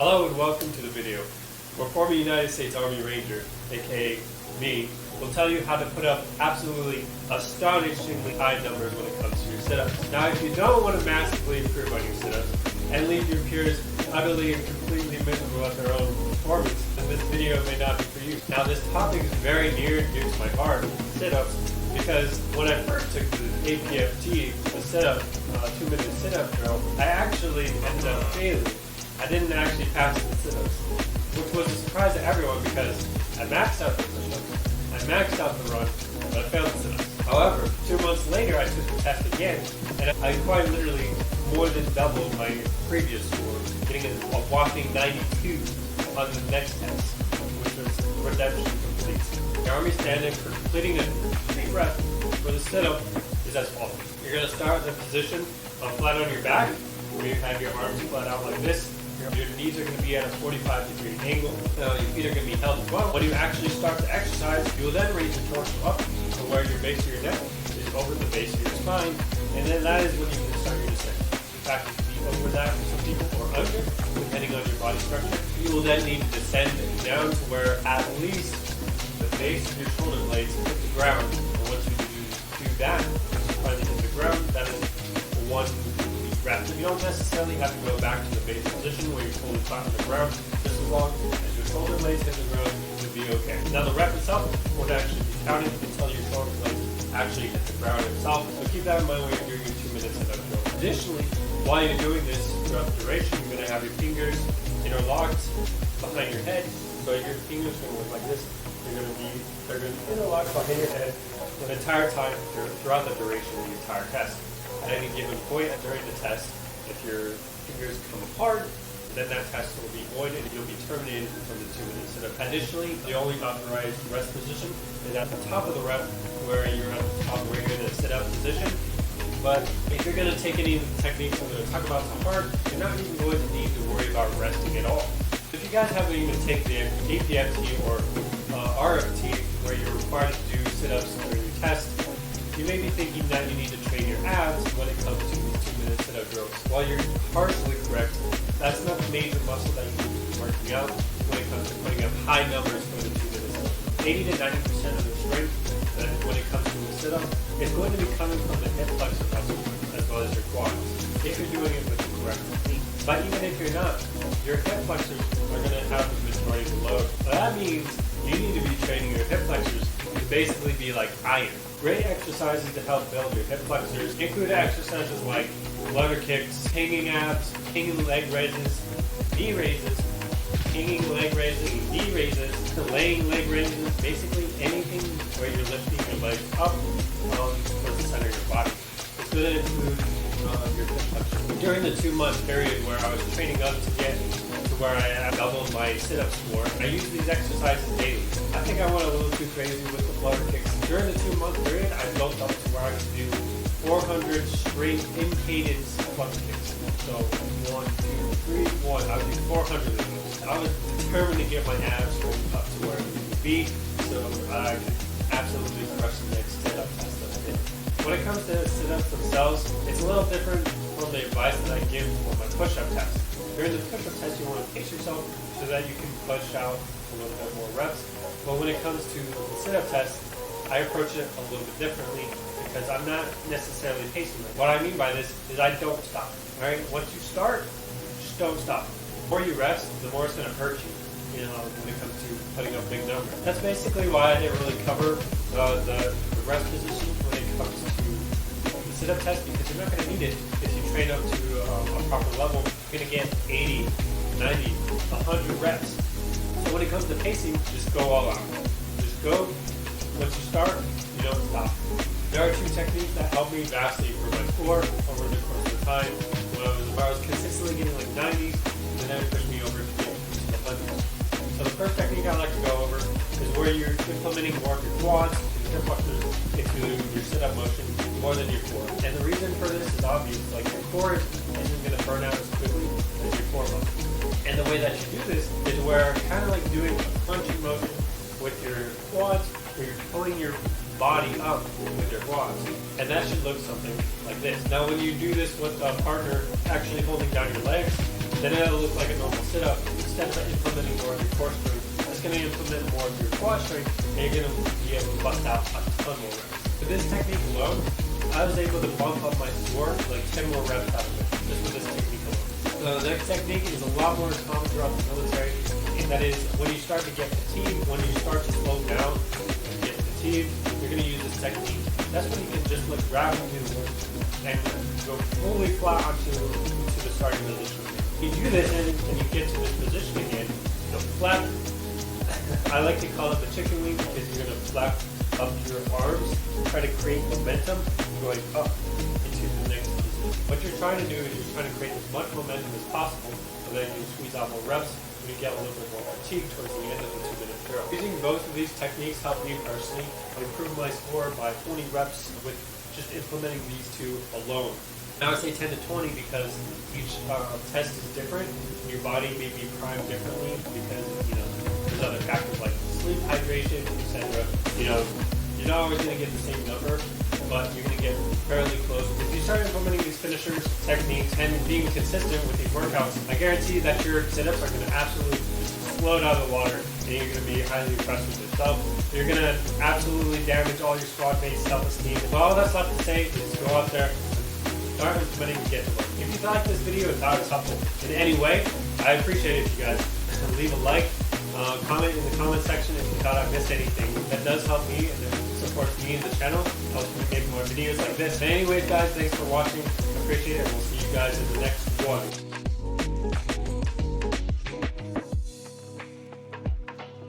Hello and welcome to the video, where former United States Army Ranger, aka me, will tell you how to put up absolutely astonishingly high numbers when it comes to your sit-ups. Now if you don't want to massively improve on your sit-ups and leave your peers utterly and completely miserable at their own performance, then this video may not be for you. Now this topic is very near and dear to my heart, sit-ups, because when I first took the APFT, the sit-up, 2-minute sit-up drill, I actually ended up failing. I didn't actually pass the sit-ups, which was a surprise to everyone because I maxed out the push-ups, I maxed out the run, but I failed the sit-ups. However, 2 months later I took the test again, and I quite literally more than doubled my previous score, getting a whopping 92 on the next test, which was redemption complete. The Army standard for completing a complete rep for the sit-up is as follows. You're going to start in the position flat on your back, where you have your arms flat out like this. Your knees are going to be at a 45-degree angle. Your feet are going to be held as well. When you actually start to exercise, you will then raise your torso up to where your base of your neck is over the base of your spine, and then that is when you can start your descent. In fact, it can be over that for some people or under, depending on your body structure. You will then need to descend down to where at least the base of your shoulder blades hit the ground. And once you do that, once you finally hit the ground, that is one rep. You don't necessarily have to go back to the base position where you're fully flat on the ground. Just as long as your shoulder blades hit the ground, you'll be okay. Now the rep itself won't actually be counted until your shoulder blades actually hit the ground itself. So keep that in mind when you're doing your 2 minutes of that drill. Additionally, while you're doing this throughout the duration, you're going to have your fingers interlocked behind your head. So your fingers are going to look like this. They're going to be interlocked behind your head the entire time throughout the duration of the entire test. At any given point during the test, if your fingers come apart, then that test will be void and you'll be terminated from the 2-minute sit-up. Additionally, the only authorized rest position is at the top of the rep, where you're at the top where you're in a sit-up position. But if you're going to take any of the techniques I'm going to talk about to heart, you're not even going to need to worry about resting at all. If you guys haven't even taken the APFT or RFT, where you're required to do sit-ups during your test, you may be thinking that you need to train your abs when it comes to 2-minute sit-up drills. While you're partially correct, that's not the major muscle that you need to be working out when it comes to putting up high numbers for the 2-minute sit-up. 80 to 90% of the strength when it comes to a sit-up is going to be coming from the hip flexor muscle as well as your quads, if you're doing it with the correct technique. But even if you're not, your hip flexors are going to have the majority of the load. So that means you need to be training your hip flexors to basically be like iron. Great exercises to help build your hip flexors include exercises like flutter kicks, hanging abs, hanging leg raises, knee raises, hanging leg raises, knee raises, laying leg raises, basically anything where you're lifting your legs up towards the center of your body. It's going to include your hip flexors. During the 2-month period where I was training up to get to where I doubled my sit-up score, I used these exercises daily. I think I went a little too crazy with the flutter kicks. During the 2-month period, I built up to where I could do 400 straight in cadence flutter kicks. So 1, 2, 3, 1. I would do 400 of those. I was determined to get my abs up to where it needed to be, so I could absolutely crush the next sit-up test that I did. When it comes to sit-ups themselves, it's a little different from the advice that I give for my push-up test. During the push-up test, you want to pace yourself so that you can push out a little bit more reps. But when it comes to the sit-up test, I approach it a little bit differently because I'm not necessarily pacing it. What I mean by this is I don't stop. All right, once you start, just don't stop. The more you rest, the more it's going to hurt you. When it comes to putting up big numbers. That's basically why I didn't really cover the rest position when it comes to the sit-up test, because you're not going to need it if you train up to a proper level. You're going to get 80, 90, 100 reps. So when it comes to pacing, just go all out. Just go. Once you start, you don't stop. There are 2 techniques that helped me vastly improve my score over the course of the time. When I was consistently getting like 90s, and then it pushed me over to get to the 100s. So the first technique I like to go over is where you're implementing more of your quads and hip flexors into your sit-up motion more than your core. And the reason for this is obvious. Like your core isn't going to burn out as quickly as your core muscle. And the way that you do this is where kind of like doing a crunching motion with your quads, where you're pulling your body up with your quads. And that should look something like this. Now when you do this with a partner actually holding down your legs, then it'll look like a normal sit-up. Instead of implementing more of your core strength, it's going to implement more of your quad strength, and you're going to be able to bust out a ton more reps. With this technique alone, I was able to bump up my score like 10 more reps out of it, just with this technique alone. So the next technique is a lot more common throughout the military, and that is when you start to get fatigued, when you start to slow down and get fatigued, you're going to use this technique. That's when you can just look rapidly and go fully flat onto the starting position. If you do this and you get to this position again, you'll flap. I like to call it the chicken wing because you're going to flap up your arms and try to create momentum going up into the next position. What you're trying to do is you're trying to create as much momentum as possible so that you squeeze out more reps when you get a little bit more fatigue towards the end of the 2-minute drill. Using both of these techniques helped me personally improve my score by 20 reps with just implementing these two alone. Now I say 10 to 20 because each test is different. Your body may be primed differently because there's other factors like sleep, hydration, etc. You're not always going to get the same number, but you're going to get fairly close. If you start implementing these finishers, techniques, and being consistent with these workouts, I guarantee that your sit-ups are going to absolutely explode out of the water, and you're going to be highly impressed with yourself. You're going to absolutely damage all your squad mates' self-esteem. And all that's left to say is go out there and start implementing and get to work. If you thought this video and thought it was helpful in any way, I appreciate it if you guys leave a like, comment in the comment section if you thought I missed anything. That does help me and it supports me in the channel, helps me make more videos like this. Anyways guys, thanks for watching. I appreciate it, and we'll see you guys in the next one.